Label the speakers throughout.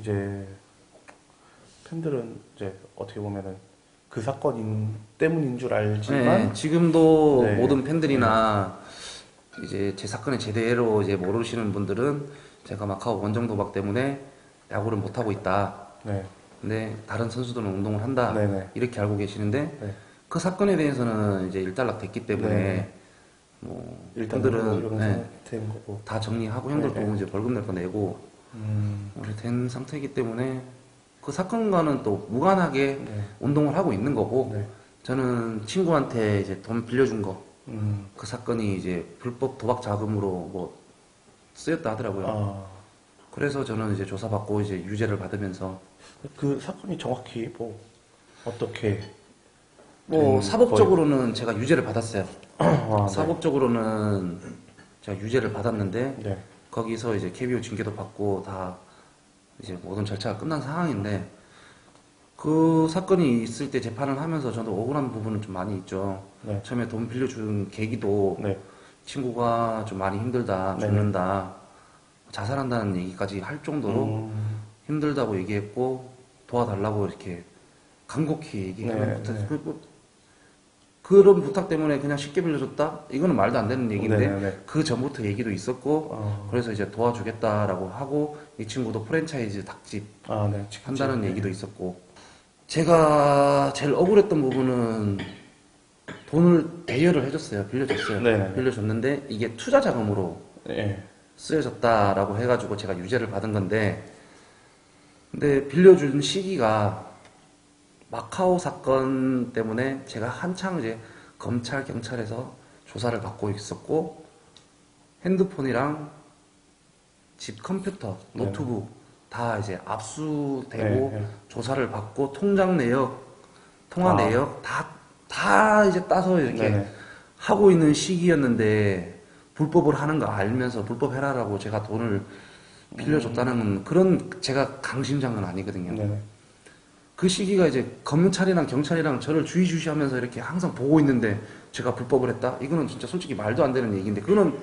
Speaker 1: 이제 팬들은 이제 어떻게 보면은 그 사건 때문인 줄 알지만
Speaker 2: 네, 지금도
Speaker 1: 네,
Speaker 2: 모든
Speaker 1: 네,
Speaker 2: 팬들이나 이제 제 사건을 제대로 이제 모르시는 분들은 제가 마카오 원정 도박 때문에 야구를 못 하고 있다.
Speaker 1: 네,
Speaker 2: 근데 다른 선수들은 운동을 한다.
Speaker 1: 네, 네,
Speaker 2: 이렇게 알고 계시는데
Speaker 1: 네,
Speaker 2: 그 사건에 대해서는 이제 일단락 됐기
Speaker 1: 네, 네.
Speaker 2: 때문에 뭐
Speaker 1: 일단 의무
Speaker 2: 형들은
Speaker 1: 적용 상태인 거고.
Speaker 2: 다 정리하고
Speaker 1: 네,
Speaker 2: 형들도
Speaker 1: 네.
Speaker 2: 이제 벌금 낼 거 내고
Speaker 1: 음,
Speaker 2: 이렇게 된 상태이기 때문에 그 사건과는 또 무관하게
Speaker 1: 네,
Speaker 2: 운동을 하고 있는 거고
Speaker 1: 네,
Speaker 2: 저는 친구한테 이제 돈 빌려준 거
Speaker 1: 음,
Speaker 2: 그 사건이 이제 불법 도박 자금으로 뭐 쓰였다 하더라고요.
Speaker 1: 아,
Speaker 2: 그래서 저는 이제 조사받고 이제 유죄를 받으면서
Speaker 1: 그 사건이 정확히 뭐 어떻게
Speaker 2: 뭐
Speaker 1: 된 거예요?
Speaker 2: 사법적으로는 제가 유죄를 받았어요.
Speaker 1: 아, 네,
Speaker 2: 사법적으로는 제가 유죄를 받았는데
Speaker 1: 네,
Speaker 2: 거기서 이제 KBO 징계도 받고 다 이제 모든 절차가 끝난 상황인데 그 사건이 있을 때 재판을 하면서 저도 억울한 부분은 좀 많이 있죠.
Speaker 1: 네,
Speaker 2: 처음에 돈 빌려준 계기도
Speaker 1: 네,
Speaker 2: 친구가 좀 많이 힘들다,
Speaker 1: 네, 네,
Speaker 2: 죽는다, 자살한다는 얘기까지 할 정도로 힘들다고 얘기했고 도와달라고 이렇게 간곡히 얘기하는
Speaker 1: 네,
Speaker 2: 부탁,
Speaker 1: 네,
Speaker 2: 그런 부탁 때문에 그냥 쉽게 빌려줬다? 이거는 말도 안 되는
Speaker 1: 네, 네,
Speaker 2: 얘기인데
Speaker 1: 네.
Speaker 2: 그 전부터 얘기도 있었고 그래서 이제 도와주겠다라고 하고 이 친구도 프랜차이즈 닭집
Speaker 1: 아, 네, 치킨집,
Speaker 2: 한다는
Speaker 1: 네,
Speaker 2: 얘기도 있었고 제가 제일 억울했던 부분은 돈을 대여를 해줬어요. 빌려줬어요.
Speaker 1: 네, 네, 네,
Speaker 2: 빌려줬는데 이게 투자 자금으로
Speaker 1: 네,
Speaker 2: 쓰여졌다라고 해가지고 제가 유죄를 받은 건데 근데 빌려준 시기가 마카오 사건 때문에 제가 한창 이제 검찰, 경찰에서 조사를 받고 있었고 핸드폰이랑 집 컴퓨터,
Speaker 1: 네,
Speaker 2: 노트북 다 이제 압수되고
Speaker 1: 네, 네.
Speaker 2: 조사를 받고 통장 내역, 통화
Speaker 1: 아,
Speaker 2: 내역 다 이제 따서 이렇게
Speaker 1: 네네.
Speaker 2: 하고 있는 시기였는데 불법을 하는 거 알면서 불법 해라라고 제가 돈을 빌려줬다는 그런 제가 강심장은 아니거든요.
Speaker 1: 네네.
Speaker 2: 그 시기가 이제 검찰이랑 경찰이랑 저를 주의주시하면서 이렇게 항상 보고 있는데 제가 불법을 했다? 이거는 진짜 솔직히 말도 안 되는 얘기인데 그거는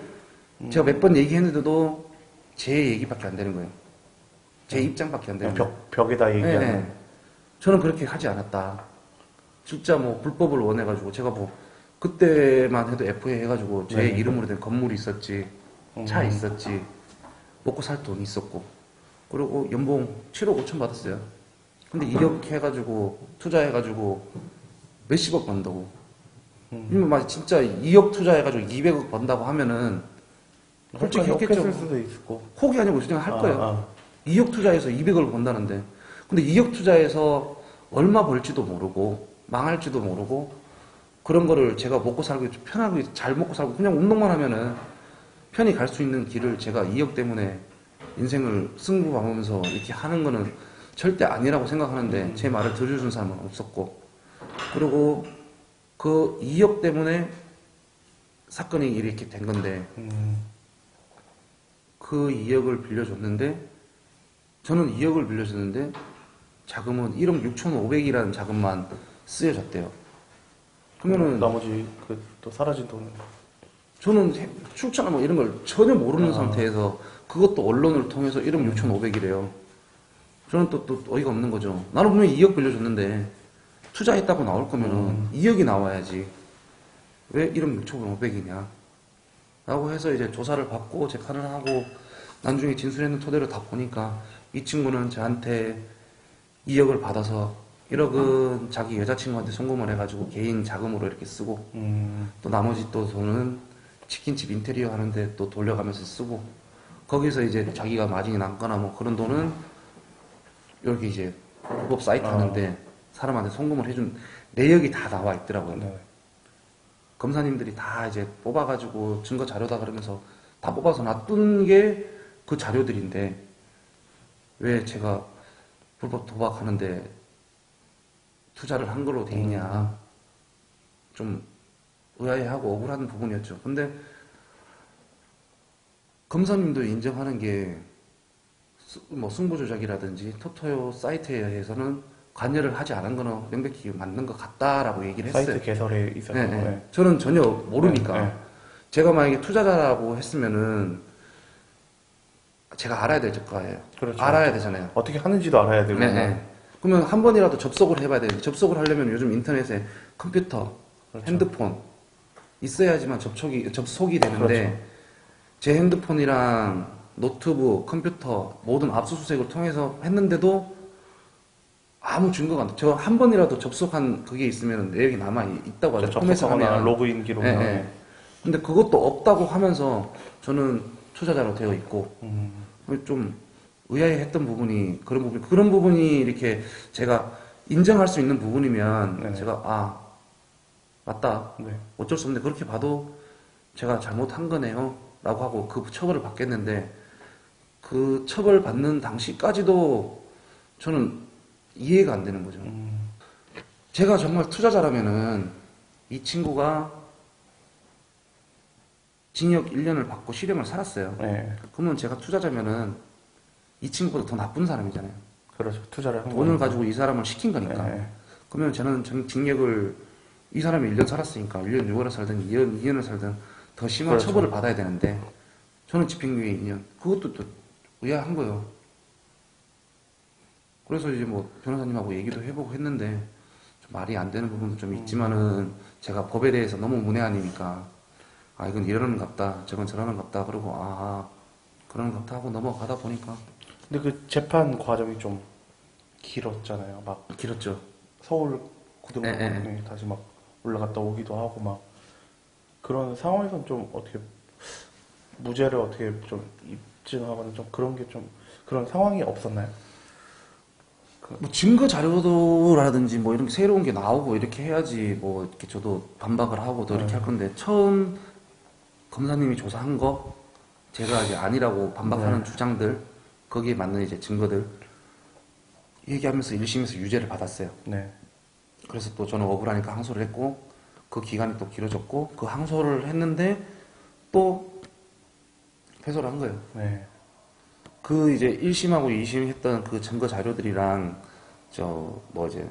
Speaker 2: 제가 몇 번 얘기했는데도 제 얘기밖에 안 되는 거예요. 제 입장밖에 안 되는
Speaker 1: 그냥
Speaker 2: 거예요.
Speaker 1: 벽에다
Speaker 2: 예,
Speaker 1: 얘기하는.
Speaker 2: 예. 저는 그렇게 하지 않았다. 진짜 뭐 불법을 원해가지고 제가 뭐 그때만 해도 FA 해가지고 제
Speaker 1: 네네.
Speaker 2: 이름으로 된 건물이 있었지, 차 있었지, 먹고 살 돈 있었고, 그리고 연봉 7억 5천 받았어요. 근데 2억 해가지고 투자해가지고 몇십억 번다고. 이면 막 진짜 2억 투자해가지고 200억 번다고 하면은 솔직히 했겠죠.
Speaker 1: 욕했을 수도 있고.
Speaker 2: 혹이 아니고 그냥 할 거예요.
Speaker 1: 아,
Speaker 2: 2억 투자해서 200을 번다는데. 근데 2억 투자해서 얼마 벌지도 모르고, 망할지도 모르고, 그런 거를 제가 먹고 살고, 편하게 잘 먹고 살고, 그냥 운동만 하면은 편히 갈 수 있는 길을 제가 2억 때문에 인생을 승부하면서 이렇게 하는 거는 절대 아니라고 생각하는데, 제 말을 들어준 사람은 없었고, 그리고 그 2억 때문에 사건이 이렇게 된 건데, 그 2억을 빌려줬는데, 저는 2억을 빌려줬는데, 자금은 1억 6,500이라는 자금만 쓰여졌대요. 그러면은
Speaker 1: 나머지 그 또 사라진 돈은.
Speaker 2: 저는 출처나 뭐 이런 걸 전혀 모르는 상태에서 그것도 언론을 통해서 1억 6,500이래요. 저는 또 어이가 없는 거죠. 나는 분명히 2억 빌려줬는데 투자했다고 나올 거면은 2억이 나와야지. 왜 1억 6,500이냐. 라고 해서 이제 조사를 받고 재판을 하고 나중에 진술했는 토대로 다 보니까 이 친구는 저한테 2억을 받아서 1억은 자기 여자친구한테 송금을 해가지고 개인 자금으로 이렇게 쓰고 또 나머지 또 돈은 치킨집 인테리어 하는데 또 돌려가면서 쓰고 거기서 이제 자기가 마진이 남거나 뭐 그런 돈은 여기 이제 불법 사이트 하는데 사람한테 송금을 해준 내역이 다 나와 있더라고요.
Speaker 1: 네.
Speaker 2: 검사님들이 다 이제 뽑아가지고 증거 자료다 그러면서 다 뽑아서 놔둔 게 그 자료들인데 왜 제가 불법 도박하는데 투자를 한 걸로 돼 있냐 좀 의아해하고 억울한 부분이었죠. 근데 검사님도 인정하는 게 뭐 승부 조작이라든지 토토요 사이트에서는 관여를 하지 않은 거는 명백히 맞는 것 같다라고 얘기를 했어요.
Speaker 1: 사이트 개설에 있었던
Speaker 2: 네,
Speaker 1: 거.
Speaker 2: 네.
Speaker 1: 네.
Speaker 2: 저는 전혀 모르니까
Speaker 1: 네, 네.
Speaker 2: 제가 만약에 투자자라고 했으면은 제가 알아야 될 거예요.
Speaker 1: 그렇죠.
Speaker 2: 알아야 되잖아요.
Speaker 1: 어떻게 하는지도 알아야 되고.
Speaker 2: 네, 네. 그러면 한 번이라도 접속을 해봐야 되는데 접속을 하려면 요즘 인터넷에 컴퓨터,
Speaker 1: 그렇죠.
Speaker 2: 핸드폰 있어야지만 접속이 되는데
Speaker 1: 그렇죠.
Speaker 2: 제 핸드폰이랑 노트북, 컴퓨터 모든 압수수색을 통해서 했는데도 아무 증거가 안 돼. 저 한 번이라도 접속한 그게 있으면 내역이 남아 있다고 하죠. 컴에서
Speaker 1: 접속하거나
Speaker 2: 하면.
Speaker 1: 로그인 기록이나.
Speaker 2: 예, 예. 근데 그것도 없다고 하면서 저는 투자자로 되어 있고 좀 의아해했던 부분이 그런 부분이 이렇게 제가 인정할 수 있는 부분이면
Speaker 1: 네네.
Speaker 2: 제가 아 맞다
Speaker 1: 네.
Speaker 2: 어쩔 수 없네 그렇게 봐도 제가 잘못한 거네요 라고 하고 그 처벌을 받겠는데 그 처벌 받는 당시까지도 저는 이해가 안 되는 거죠. 제가 정말 투자자라면은 이 친구가 징역 1년을 받고 실형을 살았어요.
Speaker 1: 네.
Speaker 2: 그러면 제가 투자자면은 이 친구보다 더 나쁜 사람이잖아요.
Speaker 1: 그렇죠. 투자를 한
Speaker 2: 돈을
Speaker 1: 거니까.
Speaker 2: 가지고 이 사람을 시킨 거니까.
Speaker 1: 네.
Speaker 2: 그러면 저는 징역을 이 사람이 1년 살았으니까 1년 6개월을 살든 2년을 살든 더 심한
Speaker 1: 그렇죠.
Speaker 2: 처벌을 받아야 되는데 저는 집행유예 2년. 그것도 또 의아한 거예요. 그래서 이제 뭐 변호사님하고 얘기도 해보고 했는데 좀 말이 안 되는 부분도 좀 있지만은 제가 법에 대해서 너무 문외한이니까 아 이건 이러는 갑다 저건 저러는 갑다 그러고 아 그러는 갑다 하고 넘어가다 보니까
Speaker 1: 근데 그 재판 과정이 좀 길었잖아요. 막
Speaker 2: 길었죠.
Speaker 1: 서울 고등법원에
Speaker 2: 네.
Speaker 1: 다시 막 올라갔다 오기도 하고 막 그런 상황에서는 좀 어떻게 무죄를 어떻게 좀 입증하거나 좀 그런 게 좀 그런 상황이 없었나요?
Speaker 2: 뭐 증거 자료라든지 뭐 이런 게 새로운 게 나오고 이렇게 해야지 뭐 이렇게 저도 반박을 하고 또 이렇게 할 건데 처음 검사님이 조사한 거 제가 이제 아니라고 반박하는 주장들 거기에 맞는 이제 증거들 얘기하면서 1심에서 유죄를 받았어요.
Speaker 1: 네.
Speaker 2: 그래서 또 저는 억울하니까 항소를 했고 그 기간이 또 길어졌고 그 항소를 했는데 또 패소를 한 거예요.
Speaker 1: 네.
Speaker 2: 그 이제 1심하고 2심 했던 그 증거 자료들이랑 저 뭐 이제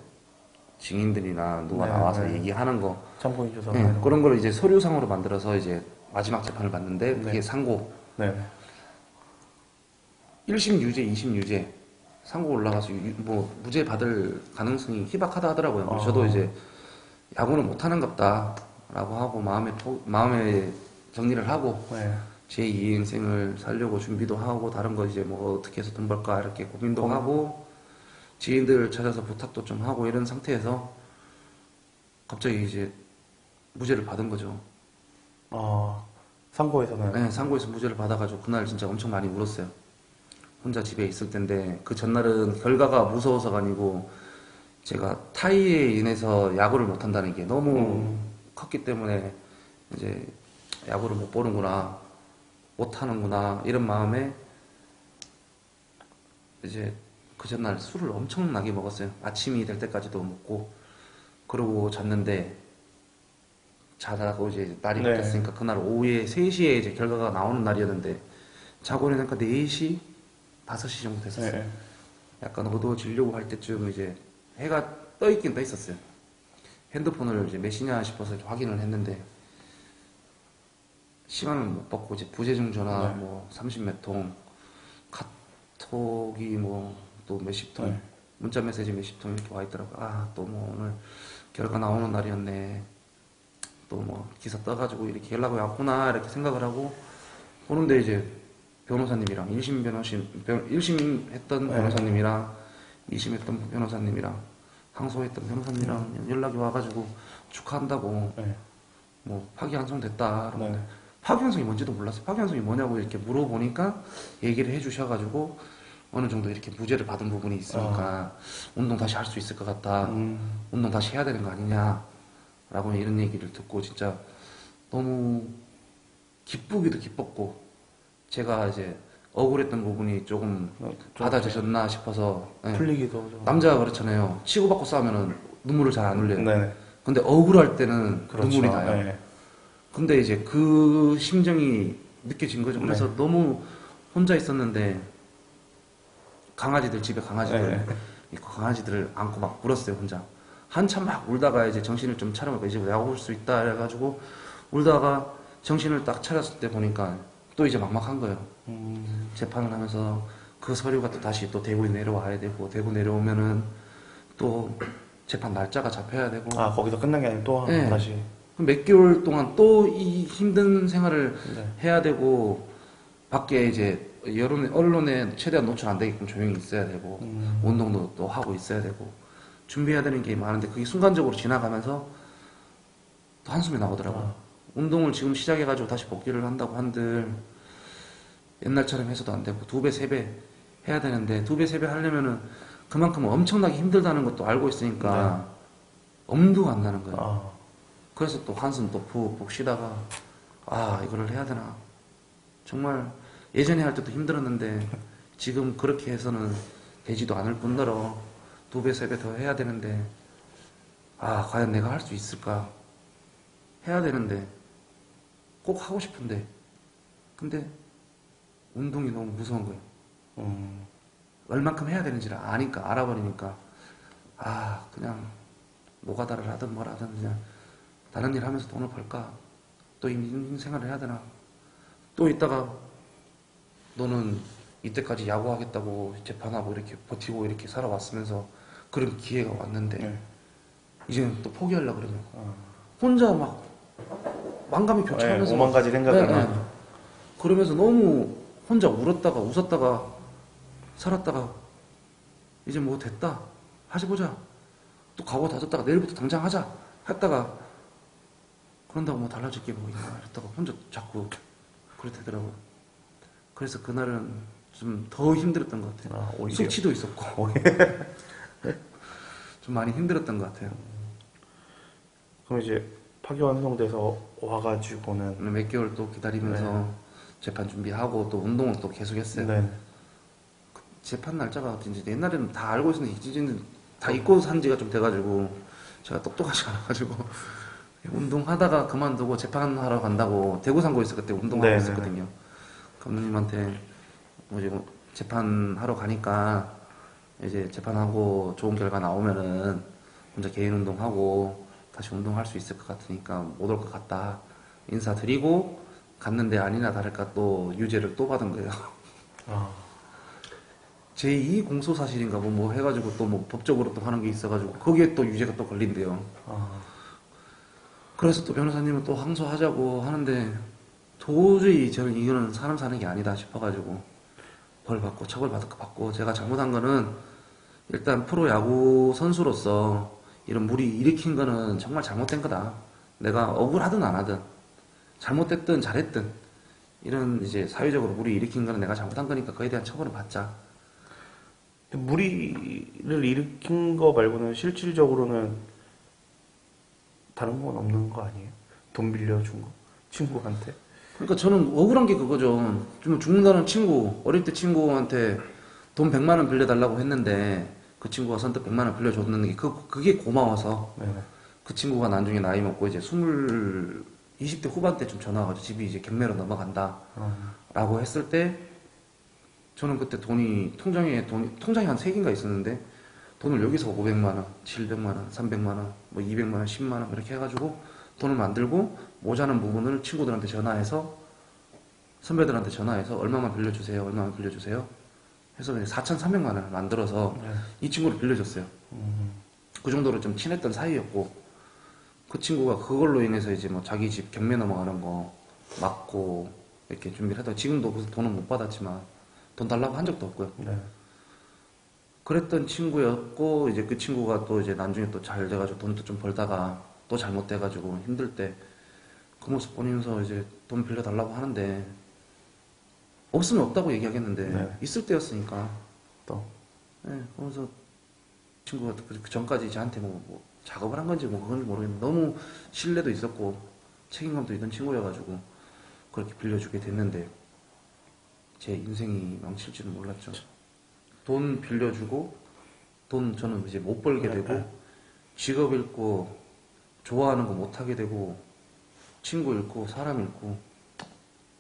Speaker 2: 증인들이나 누가
Speaker 1: 네,
Speaker 2: 나와서
Speaker 1: 네.
Speaker 2: 얘기하는 거
Speaker 1: 참고인 조사.
Speaker 2: 예, 그런 걸 이제 서류상으로 만들어서 이제 마지막 재판을 받는데 그게
Speaker 1: 네.
Speaker 2: 상고
Speaker 1: 네.
Speaker 2: 1심 유죄, 2심 유죄 상고 올라가서 뭐 무죄 받을 가능성이 희박하다 하더라고요. 그래서 저도 이제 야구는 못하는갑다 라고 하고 마음에 정리를 하고
Speaker 1: 네.
Speaker 2: 제 2의 인생을 살려고 준비도 하고 다른 거 이제 뭐 어떻게 해서 돈 벌까 이렇게 고민도 하고 지인들 찾아서 부탁도 좀 하고 이런 상태에서 갑자기 이제 무죄를 받은 거죠.
Speaker 1: 상고에서는.
Speaker 2: 네, 상고에서 무죄를 받아가지고 그날 진짜 엄청 많이 울었어요. 혼자 집에 있을 텐데 그 전날은 결과가 무서워서가 아니고 제가 타이에 인해서 야구를 못한다는 게 너무 컸기 때문에 이제 야구를 못 보는구나 못하는구나 이런 마음에 이제 그 전날 술을 엄청나게 먹었어요. 아침이 될 때까지도 먹고 그러고 잤는데 자다가 이제 날이
Speaker 1: 네.
Speaker 2: 바뀌었으니까 그날 오후에 3시에 이제 결과가 나오는 날이었는데 자고 일어나니까 4시 5시 정도 됐었어요.
Speaker 1: 네.
Speaker 2: 약간 어두워지려고 할 때쯤 이제 해가 떠 있긴 떠 있었어요. 핸드폰을 이제 몇 시냐 싶어서 확인을 했는데 시간을 못 받고 이제 부재중 전화
Speaker 1: 네.
Speaker 2: 뭐 30몇 통, 카톡이 뭐 또 몇십 통,
Speaker 1: 네.
Speaker 2: 문자 메시지 몇십 통 이렇게 와 있더라고요. 아, 또 뭐 오늘 결과 나오는 날이었네. 또 뭐 기사 떠가지고 이렇게 연락이 왔구나 이렇게 생각을 하고 보는데 이제 변호사님이랑 1심 했던
Speaker 1: 네.
Speaker 2: 변호사님이랑 2심 했던 변호사님이랑 항소했던 변호사님이랑 연락이 와가지고 축하한다고
Speaker 1: 네.
Speaker 2: 뭐 파기환송됐다.
Speaker 1: 네.
Speaker 2: 파기환송이 뭔지도 몰랐어요. 파기환송이 뭐냐고 이렇게 물어보니까 얘기를 해주셔가지고 어느 정도 이렇게 무죄를 받은 부분이 있으니까 운동 다시 할 수 있을 것 같다. 운동 다시 해야 되는 거 아니냐. 라고 이런 얘기를 듣고 진짜 너무 기쁘기도 기뻤고 제가 이제 억울했던 부분이 조금
Speaker 1: 좀
Speaker 2: 받아주셨나 싶어서 예.
Speaker 1: 풀리기도 좀.
Speaker 2: 남자가 그렇잖아요. 치고받고 싸우면은 눈물을 잘 안 흘려요.
Speaker 1: 네네.
Speaker 2: 근데 억울할 때는
Speaker 1: 그렇죠.
Speaker 2: 눈물이 나요.
Speaker 1: 네.
Speaker 2: 근데 이제 그 심정이 느껴진 거죠. 그래서
Speaker 1: 네.
Speaker 2: 너무 혼자 있었는데 강아지들 집에 강아지들
Speaker 1: 네.
Speaker 2: 있고 강아지들을 안고 막 울었어요 혼자. 한참 막 울다가 이제 정신을 좀 차려먹고 이제 야구 올 수 있다 해가지고 울다가 정신을 딱 차렸을 때 보니까 또 이제 막막한 거예요.
Speaker 1: 음.
Speaker 2: 재판을 하면서 그 서류가 또 다시 또 대구에 내려와야 되고, 대구 내려오면은 또 재판 날짜가 잡혀야 되고,
Speaker 1: 아, 거기서 끝난 게 아니고 또
Speaker 2: 네.
Speaker 1: 다시.
Speaker 2: 몇 개월 동안 또 이 힘든 생활을
Speaker 1: 네.
Speaker 2: 해야 되고, 밖에 이제 언론에 최대한 노출 안 되게끔 조용히 있어야 되고, 운동도 또 하고 있어야 되고, 준비해야 되는 게 많은데, 그게 순간적으로 지나가면서 또 한숨이 나오더라고요.
Speaker 1: 아.
Speaker 2: 운동을 지금 시작해가지고 다시 복귀를 한다고 한들, 옛날처럼 해서도 안 되고, 2배, 3배 해야 되는데, 2배, 3배 하려면은 그만큼 엄청나게 힘들다는 것도 알고 있으니까, 엄두가 안 나는 거예요.
Speaker 1: 아.
Speaker 2: 그래서 또 한숨 또 푹푹 쉬다가, 아, 이거를 해야 되나. 정말 예전에 할 때도 힘들었는데, 지금 그렇게 해서는 되지도 않을 뿐더러, 2배, 3배 더 해야 되는데, 아, 과연 내가 할 수 있을까? 해야 되는데, 꼭 하고 싶은데, 근데, 운동이 너무 무서운 거예요. 얼만큼 해야 되는지를 아니까, 알아버리니까, 아, 그냥, 노가다를 하든 뭘 하든 그냥, 다른 일 하면서 돈을 벌까? 또 인생생활을 해야 되나? 또 이따가, 너는 이때까지 야구하겠다고 재판하고 이렇게 버티고 이렇게 살아왔으면서, 그런 기회가 왔는데,
Speaker 1: 네.
Speaker 2: 이제는 또 포기하려고 그러면,
Speaker 1: 아.
Speaker 2: 혼자 막, 만감이 교차하면서,
Speaker 1: 네, 오만 가지 생각을
Speaker 2: 네, 네.
Speaker 1: 막.
Speaker 2: 그러면서 너무 혼자 울었다가 웃었다가 살았다가 이제 뭐 됐다 하지 보자 또 각오 다졌다가 내일부터 당장 하자 했다가 그런다고 뭐 달라질 게 뭐 있나 이랬다가 혼자 자꾸 그렇게 되더라고요. 그래서 그날은 좀 더 힘들었던 것 같아요.
Speaker 1: 아, 오히려.
Speaker 2: 숙취도 있었고 좀 많이 힘들었던 것 같아요.
Speaker 1: 그럼 이제 파기환송돼서 와가지고는.
Speaker 2: 몇 개월 또 기다리면서 재판 준비하고 또 운동을 또 계속 했어요.
Speaker 1: 네.
Speaker 2: 재판 날짜가 이제 옛날에는 다 알고 있었는데 이제는 다 잊고 산 지가 좀 돼가지고 제가 똑똑하지 않아가지고 운동하다가 그만두고 재판하러 간다고 대구 상고에서 그때 운동하고
Speaker 1: 네네네.
Speaker 2: 있었거든요. 감독님한테 뭐 이제 뭐 재판하러 가니까 이제 재판하고 좋은 결과 나오면은 혼자 개인 운동하고 다시 운동할 수 있을 것 같으니까 못 올 것 같다 인사드리고 갔는데 아니나 다를까 또 유죄를 또 받은 거예요.
Speaker 1: 아.
Speaker 2: 제2 공소 사실인가 뭐 해가지고 또 뭐 법적으로 또 하는 게 있어가지고 거기에 또 유죄가 또 걸린대요.
Speaker 1: 아.
Speaker 2: 그래서 또 변호사님은 또 항소하자고 하는데 도저히 저는 이거는 사람 사는 게 아니다 싶어가지고 벌 받고 처벌 받고 제가 잘못한 거는 일단 프로야구 선수로서 이런 무리 일으킨 거는 정말 잘못된 거다. 내가 억울하든 안 하든 잘못됐든 잘했든 이런 이제 사회적으로 무리 일으킨 거는 내가 잘못한 거니까 그에 대한 처벌을 받자.
Speaker 1: 무리를 일으킨 거 말고는 실질적으로는 다른 건 없는 거 아니에요? 돈 빌려준 거? 친구한테?
Speaker 2: 그러니까 저는 억울한 게 그거죠. 좀 죽는다는 친구, 어릴 때 친구한테 돈 100만 원 빌려달라고 했는데 그 친구가 선뜻 100만 원 빌려줬는 게 그게 고마워서
Speaker 1: 네네.
Speaker 2: 그 친구가 나중에 나이 먹고 이제 20대 후반 때쯤 전화 와가지고 집이 이제 경매로 넘어간다 라고 했을 때 저는 그때 통장에 한 3개인가 있었는데 돈을 여기서 500만 원, 700만 원, 300만 원, 뭐 200만 원, 10만 원 이렇게 해가지고 돈을 만들고 모자란 부분을 친구들한테 전화해서 선배들한테 전화해서 얼마만 빌려주세요, 얼마만 빌려주세요 해서 4,300만 원을 만들어서 이 친구를 빌려줬어요. 그 정도로 좀 친했던 사이였고 그 친구가 그걸로 인해서 이제 뭐 자기 집 경매 넘어가는 거 막고 이렇게 준비를 하다가 지금도 그 돈은 못 받았지만 돈 달라고 한 적도 없고요.
Speaker 1: 네.
Speaker 2: 그랬던 친구였고 이제 그 친구가 또 이제 나중에 또 잘 돼가지고 돈도 좀 벌다가 또 잘못돼가지고 힘들 때 그 모습 보면서 이제 돈 빌려달라고 하는데 없으면 없다고 얘기하겠는데
Speaker 1: 네.
Speaker 2: 있을 때였으니까
Speaker 1: 또.
Speaker 2: 네, 그러면서 친구가 그 전까지 저한테 뭐 작업을 한 건지 뭐 그건지 모르겠는데 너무 신뢰도 있었고 책임감도 있던 친구여가지고 그렇게 빌려주게 됐는데 제 인생이 망칠 줄은 몰랐죠. 돈 빌려주고 돈 저는 이제 못 벌게 되고 직업 잃고 좋아하는 거 못 하게 되고 친구 잃고 사람 잃고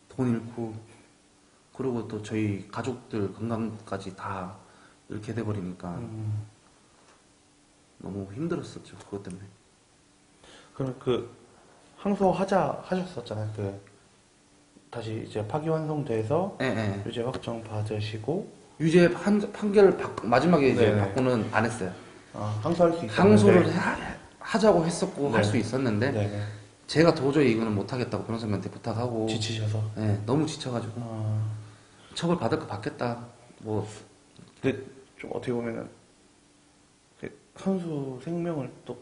Speaker 2: 돈 잃고 그리고 또 저희 가족들 건강까지 다 잃게 돼버리니까 너무 힘들었었죠. 그것 때문에.
Speaker 1: 그럼 하셨었잖아요. 다시 이제 파기환송돼서
Speaker 2: 예, 예.
Speaker 1: 유죄 확정 받으시고
Speaker 2: 유죄 판결 마지막에 이제
Speaker 1: 네.
Speaker 2: 받고는 안 했어요.
Speaker 1: 항소할 수 있었는데
Speaker 2: 항소를 하자고 했었고
Speaker 1: 네.
Speaker 2: 할 수 있었는데
Speaker 1: 네.
Speaker 2: 제가 도저히 이거는 못하겠다고 변호사님한테 부탁하고
Speaker 1: 지치셔서
Speaker 2: 예, 너무 지쳐가지고 처벌 받을 거 받겠다. 뭐
Speaker 1: 근데 좀 어떻게 보면은 선수 생명을 또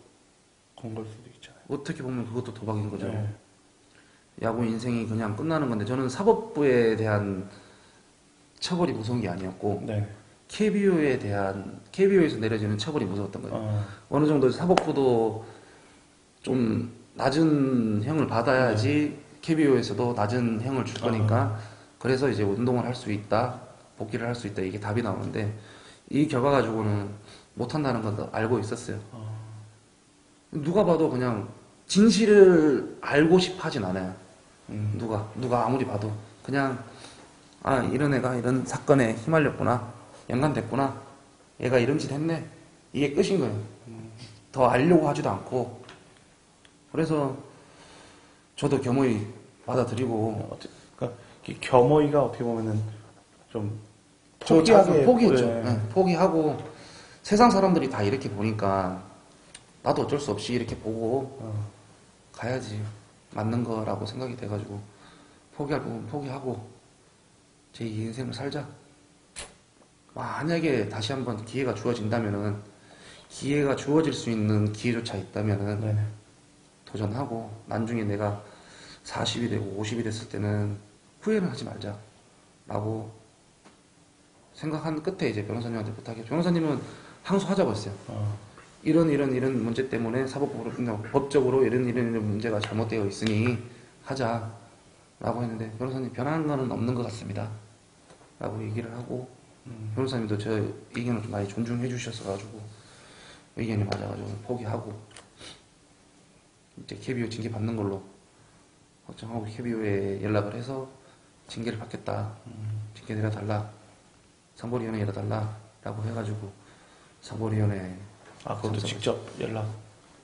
Speaker 1: 건 걸 수도 있잖아요.
Speaker 2: 어떻게 보면 그것도 도박인 거죠.
Speaker 1: 네.
Speaker 2: 야구 인생이 그냥 끝나는 건데 저는 사법부에 대한 처벌이 무서운 게 아니었고
Speaker 1: 네.
Speaker 2: KBO에서 내려지는 처벌이 무서웠던 거예요. 어느 정도 사법부도 좀 낮은 형을 받아야지 KBO에서도 낮은 형을 줄 거니까 그래서 이제 운동을 할 수 있다, 복귀를 할 수 있다 이게 답이 나오는데 이 결과 가지고는 못 한다는 건 알고 있었어요. 누가 봐도 그냥 진실을 알고 싶어 하진 않아요. 누가 아무리 봐도 그냥 이런 애가 이런 사건에 휘말렸구나, 연관됐구나, 얘가 이런 짓 했네, 이게 끝인 거예요. 더 알려고 하지도 않고. 그래서 저도 겸허히 받아들이고
Speaker 1: 그러니까 이 겸허히가 어떻게 보면은 좀
Speaker 2: 포기했죠.
Speaker 1: 네.
Speaker 2: 네, 포기하고 세상 사람들이 다 이렇게 보니까 나도 어쩔 수 없이 이렇게 보고 가야지 맞는 거라고 생각이 돼가지고 포기할 부분 포기하고 제 인생을 살자. 만약에 다시 한번 기회가 주어진다면은 기회가 주어질 수 있는 기회조차 있다면은
Speaker 1: 네네.
Speaker 2: 도전하고 나중에 내가 40이 되고 50이 됐을 때는 후회는 하지 말자 라고 생각한 끝에 이제 변호사님한테 부탁해. 변호사님은 항소하자고 했어요. 이런 문제 때문에 사법부로 법적으로 이런 문제가 잘못되어 있으니 하자 라고 했는데 변호사님 변한 거는 없는 것 같습니다 라고 얘기를 하고 변호사님도 저 의견을 좀 많이 존중해 주셔서 가지고 의견이 맞아가지고 포기하고 이제 KBO 징계 받는 걸로 확정하고 KBO에 연락을 해서 징계를 받겠다, 징계 내려달라, 상벌위원회 내려달라 라고 해가지고 상벌위원회
Speaker 1: 그것도 직접 연락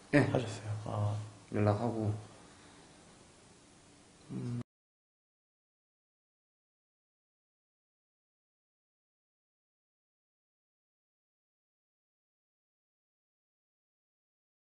Speaker 2: 네.
Speaker 1: 하셨어요.
Speaker 2: 연락하고